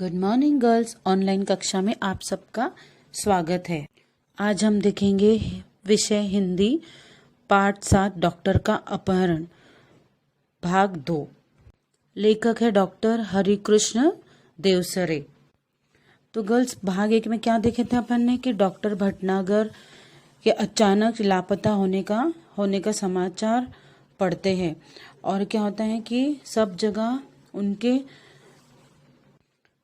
Good morning girls. Online कक्षा में आप सबका स्वागत है। आज हम देखेंगे विषय हिंदी पाठ 7 डॉक्टर का अपहरण भाग 2। लेखक है डॉक्टर हरिकृष्ण देवसरे। तो गर्ल्स भाग 1 में क्या देखे थे अपन ने कि डॉक्टर भटनागर के अचानक लापता होने का समाचार पढ़ते हैं और क्या होता है कि सब जगह उनके,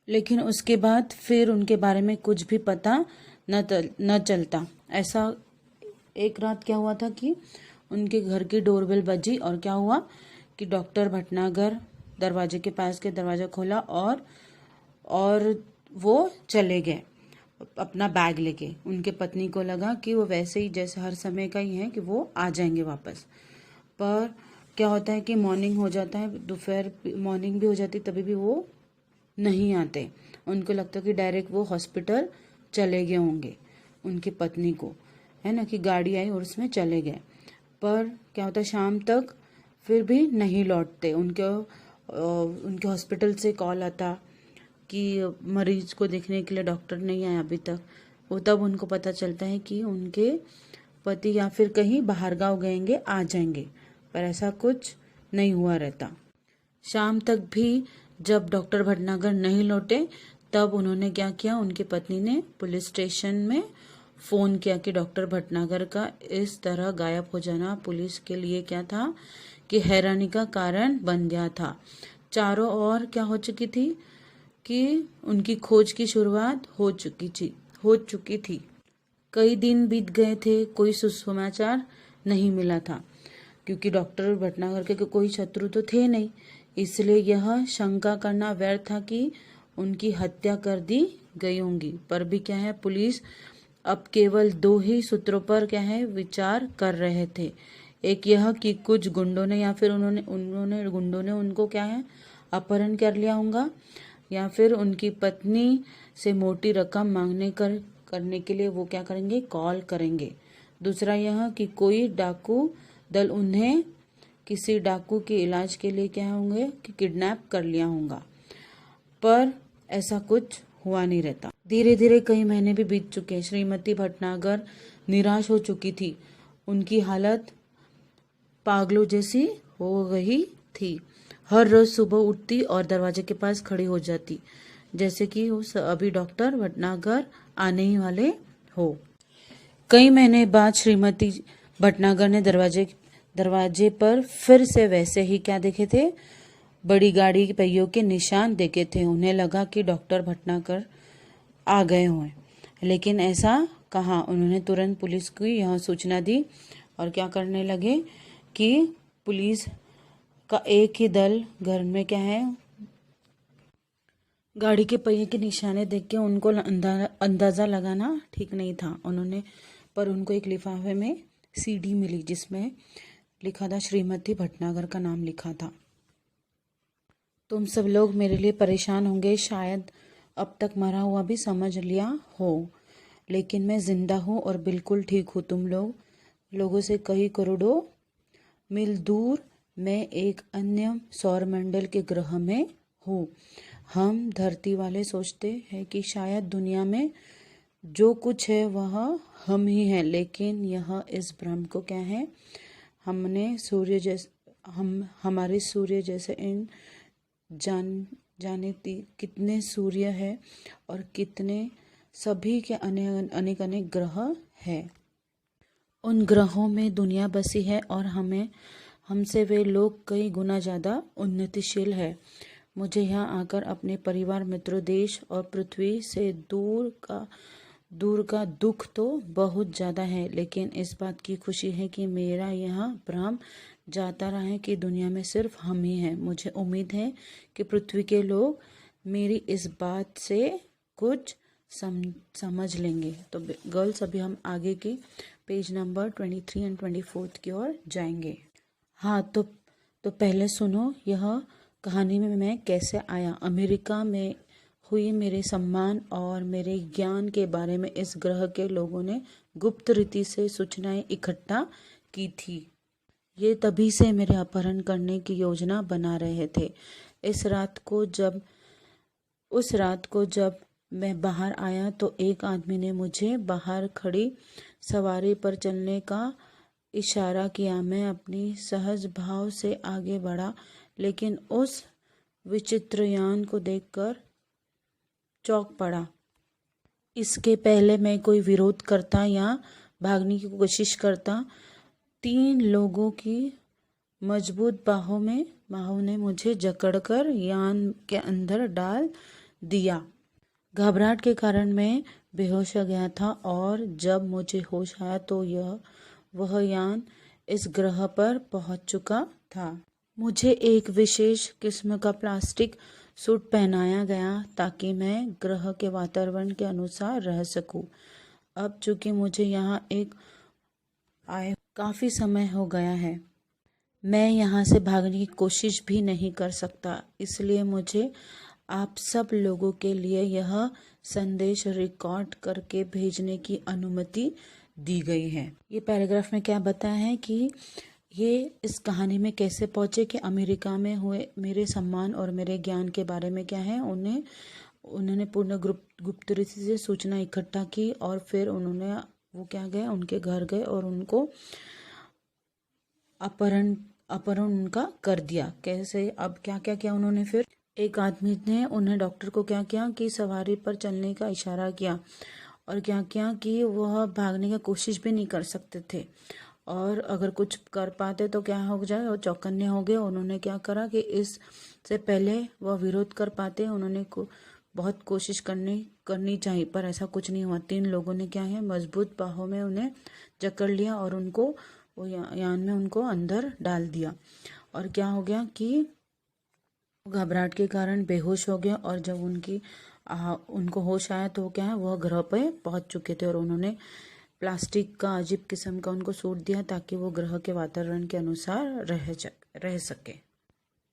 लेकिन उसके बाद फिर उनके बारे में कुछ भी पता न चलता। ऐसा एक रात क्या हुआ था कि उनके घर की डोरबेल बजी और क्या हुआ कि डॉक्टर भटनागर दरवाजे के पास के दरवाजा खोला और वो चले गए अपना बैग लेके। उनके पत्नी को लगा कि वो वैसे ही जैसे हर समय का ही है कि वो आ जाएंगे वापस। पर क्या होता है कि मॉर्निंग हो जाता है, दोपहर मॉर्निंग भी हो जाती, तभी भी वो नहीं आते। उनको लगता कि डायरेक्ट वो हॉस्पिटल चले गए होंगे, उनकी पत्नी को है ना कि गाड़ी आई और उसमें चले गए। पर क्या होता है शाम तक फिर भी नहीं लौटते। उनके हॉस्पिटल से कॉल आता कि मरीज को देखने के लिए डॉक्टर नहीं आया अभी तक। वो तब उनको पता चलता है कि उनके पति या फिर कहीं बाहर गाँव गएंगे, आ जाएंगे, पर ऐसा कुछ नहीं हुआ रहता। शाम तक भी जब डॉक्टर भटनागर नहीं लौटे तब उन्होंने क्या किया, उनकी पत्नी ने पुलिस स्टेशन में फोन किया कि डॉक्टर भटनागर का इस तरह गायब हो जाना पुलिस के लिए क्या था कि हैरानी का कारण बन गया था। चारों ओर क्या हो चुकी थी कि उनकी खोज की शुरुआत हो चुकी थी। कई दिन बीत गए थे, कोई सुसमाचार नहीं मिला था क्योंकि डॉक्टर भटनागर के कोई शत्रु तो थे नहीं। इसलिए यह शंका करना व्यर्थ था कि उनकी हत्या कर दी गई होंगी। पर भी क्या है, पुलिस अब केवल 2 ही सूत्रों पर क्या है विचार कर रहे थे। एक यह कि कुछ गुंडों ने या फिर गुंडों ने उनको क्या है अपहरण कर लिया होगा, या फिर उनकी पत्नी से मोटी रकम करने के लिए वो क्या करेंगे, कॉल करेंगे। दूसरा यह कि कोई डाकू दल उन्हें किसी डाकू के इलाज के लिए क्या होंगे कि किडनैप कर लिया होगा। पर ऐसा कुछ हुआ नहीं रहता। धीरे धीरे कई महीने भी बीत चुके। श्रीमती भटनागर निराश हो चुकी थी। उनकी हालत पागलों जैसी हो गई थी। हर रोज सुबह उठती और दरवाजे के पास खड़ी हो जाती जैसे कि अभी डॉक्टर भटनागर आने ही वाले हो। कई महीने बाद श्रीमती भटनागर ने दरवाजे पर फिर से वैसे ही क्या देखे थे, बड़ी गाड़ी के पहियों के निशान देखे थे। उन्हें लगा कि डॉक्टर भटनागर आ गए हों, लेकिन ऐसा कहाँ। उन्होंने तुरंत पुलिस को यह सूचना दी और क्या करने लगे कि पुलिस का एक ही दल घर में क्या है गाड़ी के पहिए के निशाने देख के उनको अंदाजा लगाना ठीक नहीं था। उनको एक लिफाफे में सीडी मिली जिसमें लिखा था, श्रीमती भटनागर का नाम लिखा था। तुम सब लोग मेरे लिए परेशान होंगे, शायद अब तक मरा हुआ भी समझ लिया हो, लेकिन मैं जिंदा हूँ और बिल्कुल ठीक हूँ। तुम लोगों से कई करोड़ों मील दूर मैं एक अन्य सौरमंडल के ग्रह में हूँ। हम धरती वाले सोचते हैं कि शायद दुनिया में जो कुछ है वह हम ही हैं, लेकिन यह इस ब्रह्म को क्या है, हमारे सूर्य जैसे इन जाने कितने सूर्य है और कितने सभी के अनेक अनेक ग्रह है। उन ग्रहों में दुनिया बसी है और हमसे वे लोग कई गुना ज्यादा उन्नतिशील है। मुझे यहाँ आकर अपने परिवार, मित्रों, देश और पृथ्वी से दूर का दुख तो बहुत ज्यादा है, लेकिन इस बात की खुशी है कि मेरा यह भ्रम जाता रहा है कि दुनिया में सिर्फ हम ही हैं। मुझे उम्मीद है कि पृथ्वी के लोग मेरी इस बात से कुछ समझ लेंगे। तो गर्ल्स अभी हम आगे के पेज नंबर 23 एंड 24 की ओर जाएंगे। हाँ, तो पहले सुनो यह कहानी में मैं कैसे आया। अमेरिका में हुई मेरे सम्मान और मेरे ज्ञान के बारे में इस ग्रह के लोगों ने गुप्त रीति से सूचनाएं इकट्ठा की थी। ये तभी से मेरे अपहरण करने की योजना बना रहे थे। इस रात को जब उस रात को जब मैं बाहर आया तो एक आदमी ने मुझे बाहर खड़ी सवारी पर चलने का इशारा किया। मैं अपनी सहज भाव से आगे बढ़ा, लेकिन उस विचित्र यान को देखकर चौंक पड़ा। इसके पहले मैं कोई विरोध करता या भागने की कोशिश करता, 3 लोगों की मजबूत बाहों ने मुझे जकड़कर यान के अंदर डाल दिया। घबराहट के कारण मैं बेहोश हो गया था और जब मुझे होश आया तो वह यान इस ग्रह पर पहुंच चुका था। मुझे एक विशेष किस्म का प्लास्टिक सूट पहनाया गया ताकि मैं ग्रह के वातावरण के अनुसार रह सकूं। अब चूंकि मुझे यहाँ आए काफ़ी समय हो गया है, मैं यहाँ से भागने की कोशिश भी नहीं कर सकता, इसलिए मुझे आप सब लोगों के लिए यह संदेश रिकॉर्ड करके भेजने की अनुमति दी गई है। ये पैराग्राफ में क्या बताया है कि ये इस कहानी में कैसे पहुंचे कि अमेरिका में हुए मेरे सम्मान और मेरे ज्ञान के बारे में क्या है। उन्होंने पूर्ण गुप्त रीति से सूचना इकट्ठा की और फिर उनके घर गए और उनको अपहरण उनका कर दिया। कैसे, अब क्या क्या किया उन्होंने। फिर एक आदमी ने उन्हें डॉक्टर को क्या किया कि सवारी पर चलने का इशारा किया और क्या किया कि वह भागने की कोशिश भी नहीं कर सकते थे, और अगर कुछ कर पाते तो क्या हो जाए, और चौकन्ने हो गए। उन्होंने क्या करा कि इससे पहले वह विरोध कर पाते उन्होंने बहुत कोशिश करनी चाहिए, पर ऐसा कुछ नहीं हुआ। 3 लोगों ने क्या है मजबूत बाहों में उन्हें जकड़ लिया और उनको वो यान में उनको अंदर डाल दिया। और क्या हो गया कि घबराहट के कारण बेहोश हो गया, और जब उनको होश आया तो क्या है वह ग्रह पे पहुंच चुके थे, और उन्होंने प्लास्टिक का अजीब किस्म का उनको सूट दिया ताकि वो ग्रह के वातावरण के अनुसार रह सके।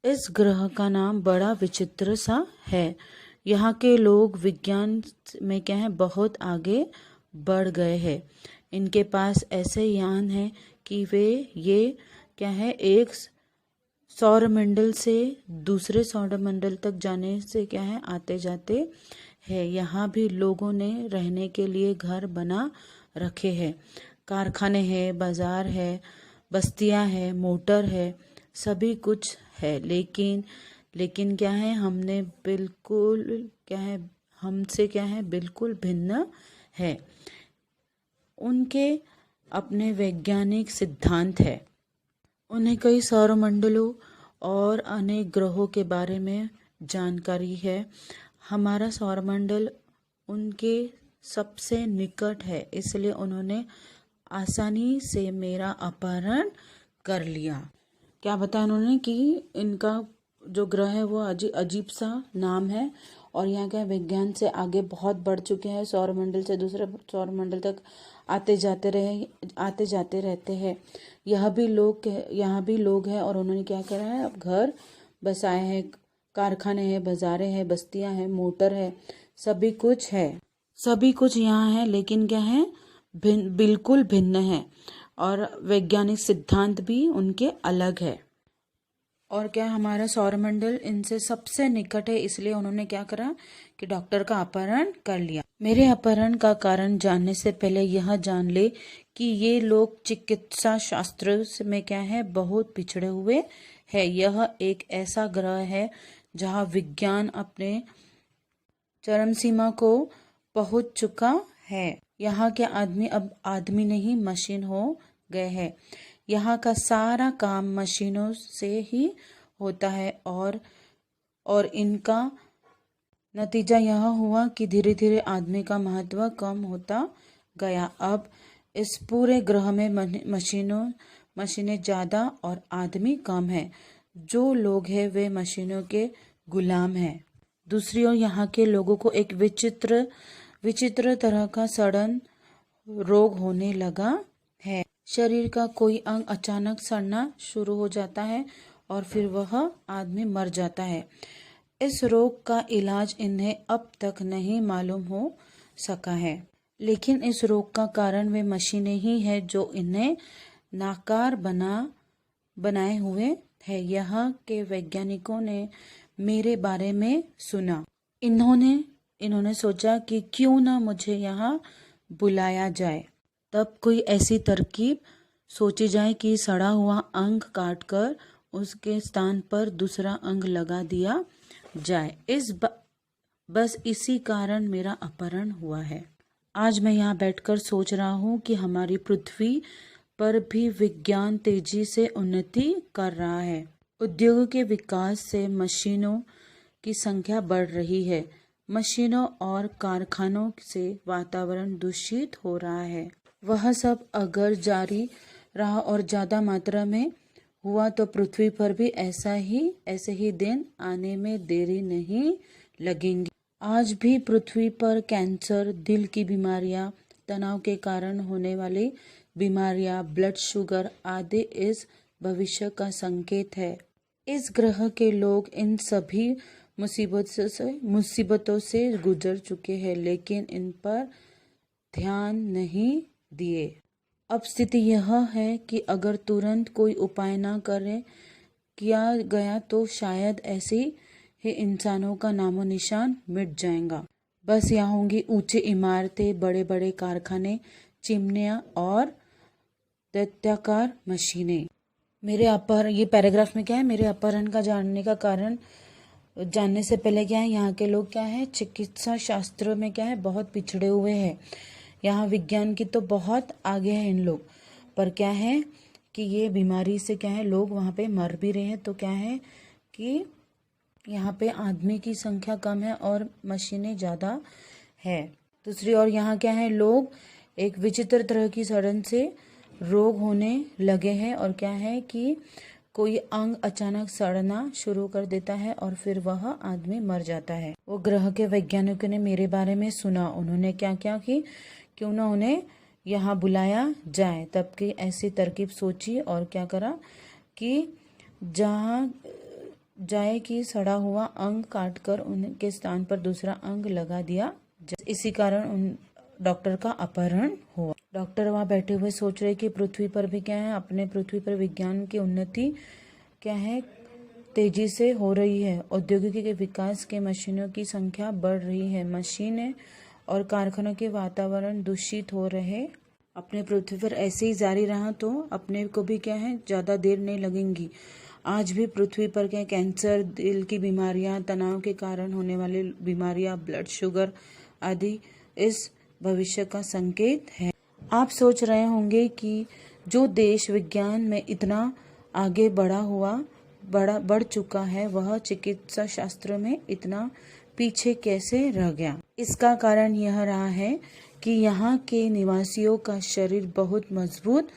इस ग्रह का नाम बड़ा विचित्र सा है। यहाँ के लोग विज्ञान में क्या है बहुत आगे बढ़ गए हैं। इनके पास ऐसे यान हैं कि वे ये क्या है एक सौरमंडल से दूसरे सौरमंडल तक जाने से क्या है आते जाते हैं। यहाँ भी लोगों ने रहने के लिए घर बना रखे हैं, कारखाने हैं, बाजार है, बस्तियां हैं, मोटर है, सभी कुछ है। लेकिन क्या है हमसे क्या है बिल्कुल भिन्न है। उनके अपने वैज्ञानिक सिद्धांत है। उन्हें कई सौरमंडलों और अनेक ग्रहों के बारे में जानकारी है। हमारा सौरमंडल उनके सबसे निकट है, इसलिए उन्होंने आसानी से मेरा अपहरण कर लिया। क्या बताया उन्होंने कि इनका जो ग्रह है वो अजीब सा नाम है, और यहाँ क्या विज्ञान से आगे बहुत बढ़ चुके हैं। सौरमंडल से दूसरे सौरमंडल तक आते जाते रहते हैं। यहाँ भी लोग हैं, और उन्होंने क्या करा है अब घर बसाए हैं, कारखाने हैं, बाजारें हैं, बस्तियां हैं, मोटर है, सभी कुछ है। सभी कुछ यहाँ है, लेकिन क्या है बिल्कुल भिन्न है, और वैज्ञानिक सिद्धांत भी उनके अलग है। और क्या हमारा सौरमंडल इनसे सबसे निकट है, इसलिए उन्होंने क्या करा कि डॉक्टर का अपहरण कर लिया। मेरे अपहरण का कारण जानने से पहले यह जान ले कि ये लोग चिकित्सा शास्त्र में क्या है बहुत पिछड़े हुए है। यह एक ऐसा ग्रह है जहाँ विज्ञान अपने चरम सीमा को पहुंच चुका है। यहाँ के आदमी अब आदमी नहीं मशीन हो गए हैं। यहाँ का सारा काम मशीनों से ही होता है, और इनका नतीजा यह हुआ कि धीरे धीरे आदमी का महत्व कम होता गया। अब इस पूरे ग्रह में मशीनें ज़्यादा और आदमी कम है। जो लोग हैं वे मशीनों के गुलाम हैं। दूसरी ओर यहाँ के लोगों को एक विचित्र तरह का सड़न रोग होने लगा है। शरीर का कोई अंग अचानक सड़ना शुरू हो जाता है और फिर वह आदमी मर जाता है। इस रोग का इलाज इन्हें अब तक नहीं मालूम हो सका है, लेकिन इस रोग का कारण वे मशीनें ही है जो इन्हें नाकार बनाए हुए है। यहाँ के वैज्ञानिकों ने मेरे बारे में सुना। इन्होंने सोचा कि क्यों ना मुझे यहाँ बुलाया जाए। तब कोई ऐसी तरकीब सोची जाए कि सड़ा हुआ अंग काटकर उसके स्थान पर दूसरा अंग लगा दिया जाए। बस इसी कारण मेरा अपहरण हुआ है। आज मैं यहाँ बैठकर सोच रहा हूँ कि हमारी पृथ्वी पर भी विज्ञान तेजी से उन्नति कर रहा है। उद्योगों के विकास से मशीनों की संख्या बढ़ रही है। मशीनों और कारखानों से वातावरण दूषित हो रहा है। वह सब अगर जारी रहा और ज्यादा मात्रा में हुआ तो पृथ्वी पर भी ऐसे ही दिन आने में देरी नहीं लगेंगी। आज भी पृथ्वी पर कैंसर, दिल की बीमारियां, तनाव के कारण होने वाली बीमारियां, ब्लड शुगर आदि इस भविष्य का संकेत है। इस ग्रह के लोग इन सभी मुसीबतों से गुजर चुके हैं, लेकिन इन पर ध्यान नहीं दिए। अब स्थिति यह है कि अगर तुरंत कोई उपाय न किया गया तो शायद ऐसे ही इंसानों का नामो निशान मिट जाएगा। बस यहाँ होंगी ऊंची इमारतें, बड़े बड़े कारखाने, चिमनियाँ और दैत्याकार मशीनें। ये पैराग्राफ में क्या है, मेरे अपहरण का जानने से पहले क्या है, यहाँ के लोग क्या है, चिकित्सा शास्त्र में क्या है, बहुत पिछड़े हुए हैं। यहाँ विज्ञान की तो बहुत आगे है इन लोग, पर क्या है कि ये बीमारी से क्या है, लोग वहाँ पे मर भी रहे हैं। तो क्या है कि यहाँ पे आदमी की संख्या कम है और मशीनें ज़्यादा है। दूसरी ओर यहाँ क्या है, लोग एक विचित्र तरह की सड़न से रोग होने लगे हैं और क्या है कि कोई अंग अचानक सड़ना शुरू कर देता है और फिर वह आदमी मर जाता है। वो ग्रह के वैज्ञानिकों ने मेरे बारे में सुना। उन्होंने क्या क्या की, क्यों ना उन्हें यहाँ बुलाया जाए। तब की ऐसी तरकीब सोची और क्या करा कि जहाँ जाए कि सड़ा हुआ अंग काटकर उनके स्थान पर दूसरा अंग लगा दिया। इसी कारण उन डॉक्टर का अपहरण हुआ। डॉक्टर वहाँ बैठे हुए सोच रहे कि पृथ्वी पर भी क्या है, अपने पृथ्वी पर विज्ञान की उन्नति क्या है, तेजी से हो रही है। औद्योगिकी के विकास के मशीनों की संख्या बढ़ रही है। मशीनें और कारखानों के वातावरण दूषित हो रहे। अपने पृथ्वी पर ऐसे ही जारी रहा तो अपने को भी क्या है, ज़्यादा देर नहीं लगेंगी। आज भी पृथ्वी पर क्या कैंसर, दिल की बीमारियां, तनाव के कारण होने वाली बीमारियां, ब्लड शुगर आदि इस भविष्य का संकेत है। आप सोच रहे होंगे कि जो देश विज्ञान में इतना आगे बढ़ चुका है, वह चिकित्सा शास्त्र में इतना पीछे कैसे रह गया। इसका कारण यह रहा है कि यहाँ के निवासियों का शरीर बहुत मजबूत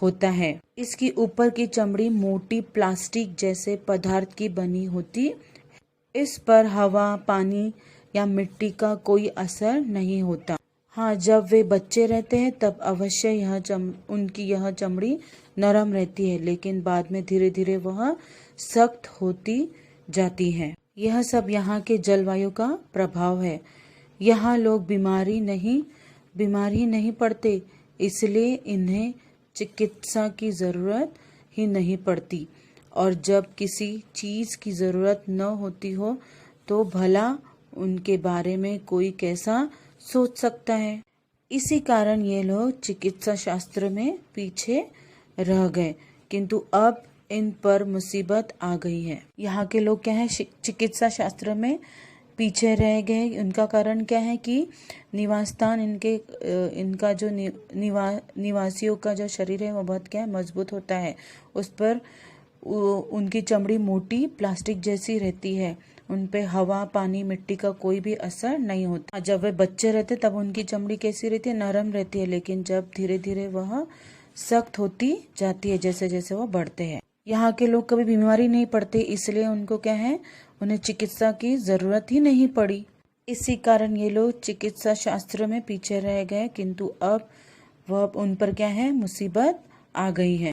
होता है। इसकी ऊपर की चमड़ी मोटी प्लास्टिक जैसे पदार्थ की बनी होती। इस पर हवा, पानी या मिट्टी का कोई असर नहीं होता। हाँ, जब वे बच्चे रहते हैं तब अवश्य उनकी यह चमड़ी नरम रहती है, लेकिन बाद में धीरे धीरे वह सख्त होती जाती है। यह सब यहाँ के जलवायु का प्रभाव है। यहाँ लोग बीमारी नहीं पड़ते, इसलिए इन्हें चिकित्सा की जरूरत ही नहीं पड़ती। और जब किसी चीज की जरूरत न होती हो तो भला उनके बारे में कोई कैसा सोच सकता है। इसी कारण ये लोग चिकित्सा शास्त्र में पीछे रह गए, किंतु अब इन पर मुसीबत आ गई है। यहाँ के लोग क्या है, चिकित्सा शास्त्र में पीछे रह गए। उनका कारण क्या है कि निवास स्थान इनका जो निवासियों का जो शरीर है वो बहुत क्या है, मजबूत होता है। उस पर उनकी चमड़ी मोटी प्लास्टिक जैसी रहती है। उन पे हवा, पानी, मिट्टी का कोई भी असर नहीं होता। जब वे बच्चे रहते तब उनकी चमड़ी कैसी रहती है, नरम रहती है, लेकिन जब धीरे धीरे वह सख्त होती जाती है जैसे जैसे वो बढ़ते हैं। यहाँ के लोग कभी बीमारी नहीं पड़ते, इसलिए उनको क्या है, उन्हें चिकित्सा की जरूरत ही नहीं पड़ी। इसी कारण ये लोग चिकित्सा शास्त्र में पीछे रह गए, किंतु अब वह उन पर क्या है, मुसीबत आ गई है।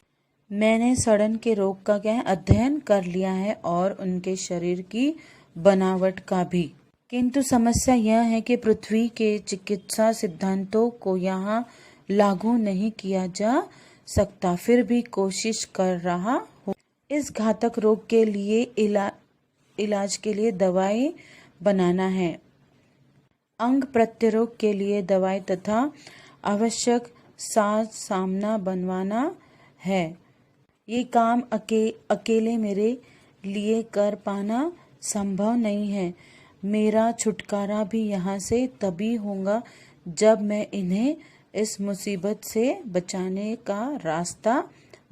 मैंने सड़न के रोग का क्या है, अध्ययन कर लिया है और उनके शरीर की बनावट का भी। किंतु समस्या यह है कि पृथ्वी के चिकित्सा सिद्धांतों को यहाँ लागू नहीं किया जा सकता। फिर भी कोशिश कर रहा हूँ। इस घातक रोग के लिए इलाज के लिए दवाई बनाना है। अंग प्रत्यारोप के लिए दवाई तथा आवश्यक साज सामना बनवाना है। ये काम अकेले मेरे लिए कर पाना संभव नहीं है। मेरा छुटकारा भी यहाँ से तभी होगा जब मैं इन्हें इस मुसीबत से बचाने का रास्ता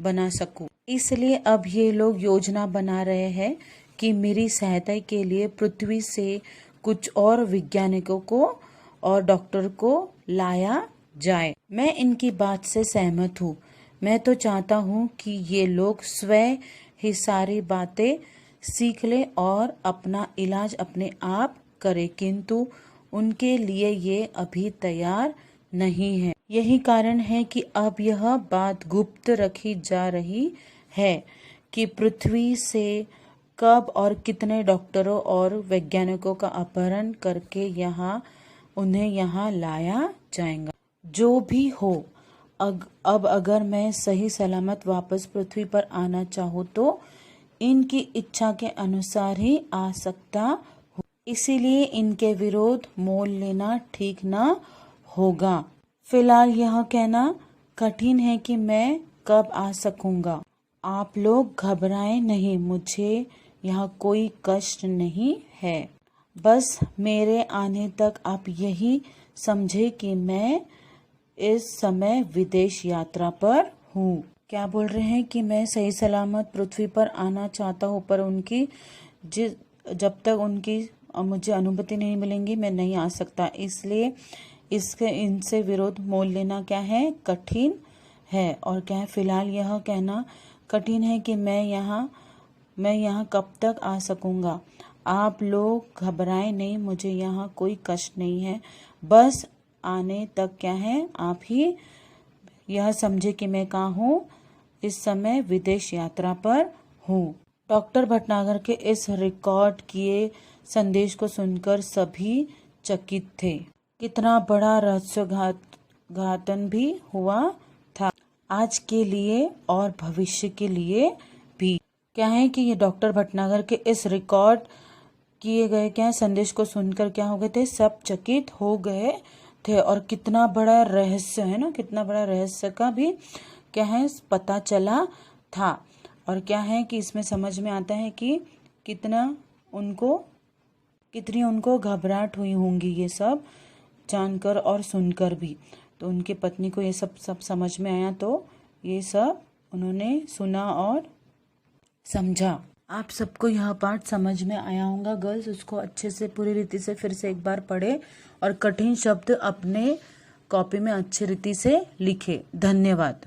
बना सकूं। इसलिए अब ये लोग योजना बना रहे हैं कि मेरी सहायता के लिए पृथ्वी से कुछ और वैज्ञानिकों को और डॉक्टर को लाया जाए। मैं इनकी बात से सहमत हूँ। मैं तो चाहता हूँ कि ये लोग स्वयं ही सारी बातें सीख ले और अपना इलाज अपने आप करे, किंतु उनके लिए ये अभी तैयार नहीं है। यही कारण है कि अब यह बात गुप्त रखी जा रही है कि पृथ्वी से कब और कितने डॉक्टरों और वैज्ञानिकों का अपहरण करके उन्हें यहाँ लाया जाएगा। जो भी हो, अब अगर मैं सही सलामत वापस पृथ्वी पर आना चाहूँ तो इनकी इच्छा के अनुसार ही आ सकता हूँ। इसीलिए इनके विरोध मोल लेना ठीक ना होगा। फिलहाल यह कहना कठिन है कि मैं कब आ सकूंगा। आप लोग घबराएं नहीं, मुझे यहाँ कोई कष्ट नहीं है। बस मेरे आने तक आप यही समझे कि मैं इस समय विदेश यात्रा पर हूँ। क्या बोल रहे हैं कि मैं सही सलामत पृथ्वी पर आना चाहता हूँ, पर उनकी जब तक उनकी मुझे अनुमति नहीं मिलेंगी मैं नहीं आ सकता। इसलिए इनसे विरोध मोल लेना क्या है, कठिन है। और क्या है, फिलहाल यह कहना कठिन है कि मैं यहाँ कब तक आ सकूंगा। आप लोग घबराएं नहीं, मुझे यहाँ कोई कष्ट नहीं है। बस आने तक क्या है, आप ही यह समझे कि मैं कहाँ हूँ, इस समय विदेश यात्रा पर हूँ। डॉक्टर भटनागर के इस रिकॉर्ड किए संदेश को सुनकर सभी चकित थे। कितना बड़ा रहस्यघातन भी हुआ था, आज के लिए और भविष्य के लिए भी। क्या है कि ये डॉक्टर भटनागर के इस रिकॉर्ड किए गए क्या संदेश को सुनकर क्या हो गए थे, सब चकित हो गए थे। और कितना बड़ा रहस्य है ना, कितना बड़ा रहस्य का भी क्या है पता चला था। और क्या है कि इसमें समझ में आता है कि कितनी उनको घबराहट हुई होंगी ये सब जानकर और सुनकर भी। तो उनकी पत्नी को ये सब समझ में आया, तो ये सब उन्होंने सुना और समझा। आप सबको यह पाठ समझ में आया होगा गर्ल्स। उसको अच्छे से पूरी रीति से फिर से एक बार पढ़े और कठिन शब्द अपने कॉपी में अच्छी रीति से लिखे। धन्यवाद।